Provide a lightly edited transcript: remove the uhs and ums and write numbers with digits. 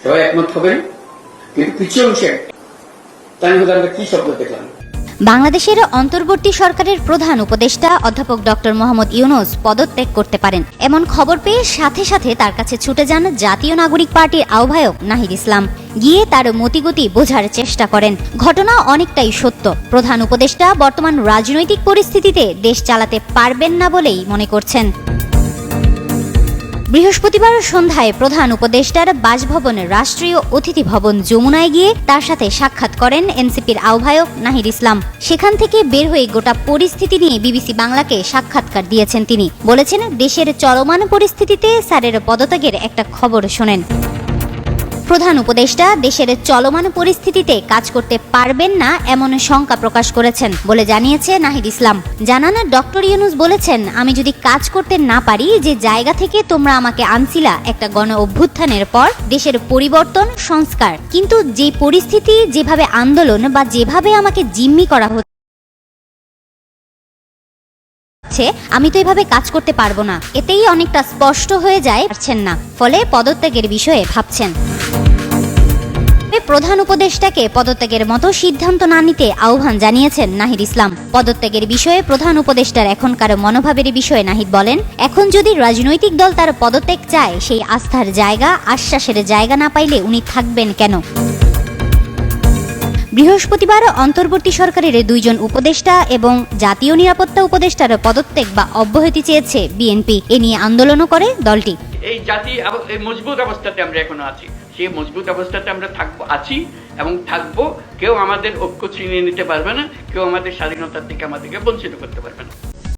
সবাই একমত হবেন, কিন্তু কিছু অংশে তাই আমরা কি শব্দ দেখলাম। বাংলাদেশের অন্তর্বর্তী সরকারের প্রধান উপদেষ্টা অধ্যাপক ডক্টর মোহাম্মদ ইউনূস পদত্যাগ করতে পারেন এমন খবর পেয়ে সাথে সাথে তার কাছে ছুটে যান জাতীয় নাগরিক পার্টির আহ্বায়ক নাহিদ ইসলাম। গিয়ে তার মতিগতি বোঝার চেষ্টা করেন। ঘটনা অনেকটাই সত্য। প্রধান উপদেষ্টা বর্তমান রাজনৈতিক পরিস্থিতিতে দেশ চালাতে পারবেন না বলেই মনে করছেন। বৃহস্পতিবার সন্ধ্যায় প্রধান উপদেষ্টার বাসভবন রাষ্ট্রীয় অতিথি ভবন যমুনায় গিয়ে তার সাথে সাক্ষাৎ করেন এনসিপির আহ্বায়ক নাহিদ ইসলাম। সেখান থেকে বের হয়ে গোটা পরিস্থিতি নিয়ে বিবিসি বাংলাকে সাক্ষাৎকার দিয়েছেন তিনি। বলেছেন, দেশের চলমান পরিস্থিতিতে স্যারের পদত্যাগের একটা খবর শোনেন। প্রধান উপদেষ্টা দেশের চলমান পরিস্থিতিতে কাজ করতে পারবেন না এমন শঙ্কা প্রকাশ করেছেন বলে জানিয়েছে নাহিদ ইসলাম। জানান, ডক্টর ইউনূস বলেছেন, আমি যদি কাজ করতে না পারি, যে জায়গা থেকে তোমরা আমাকে আনছিলা একটা গণ অভ্যুত্থানের পর দেশের পরিবর্তন সংস্কার, কিন্তু যে পরিস্থিতি, যেভাবে আন্দোলন বা যেভাবে আমাকে জিম্মি করা হচ্ছে, আমি তো এভাবে কাজ করতে পারবো না। এতেই অনেকটা স্পষ্ট হয়ে যায় পারছেন না, ফলে পদত্যাগের বিষয়ে ভাবছেন। প্রধান উপদেষ্টাকে পদত্যাগের মতো সিদ্ধান্ত না নিতে আহ্বান জানিয়েছেন নাহিদ ইসলাম। পদত্যাগের বিষয়ে প্রধান উপদেষ্টার এখনকার মনোভাবের বিষয়ে নাহিদ বলেন, এখন যদি রাজনৈতিক দল তার পদত্যাগ চায়, সেই আস্থার জায়গা, আশ্বাসের জায়গা না পাইলে উনি থাকবেন কেন? বৃহস্পতিবার অন্তর্বর্তী সরকারের 2 জন উপদেষ্টা এবং জাতীয় নিরাপত্তা উপদেষ্টার পদত্যাগ বা অব্যাহতি চেয়েছে বিএনপি। এ নিয়ে আন্দোলনও করে দলটি। এই জাতি মজবুত অবস্থাতে আমরা এখনো আছি, সেই মজবুত অবস্থাতে আমরা আছি এবং থাকবো। কেউ আমাদের ঐক্য ছিনিয়ে নিতে পারবে না, কেউ আমাদের স্বাধীনতার থেকে আমাদেরকে বঞ্চিত করতে পারবে না।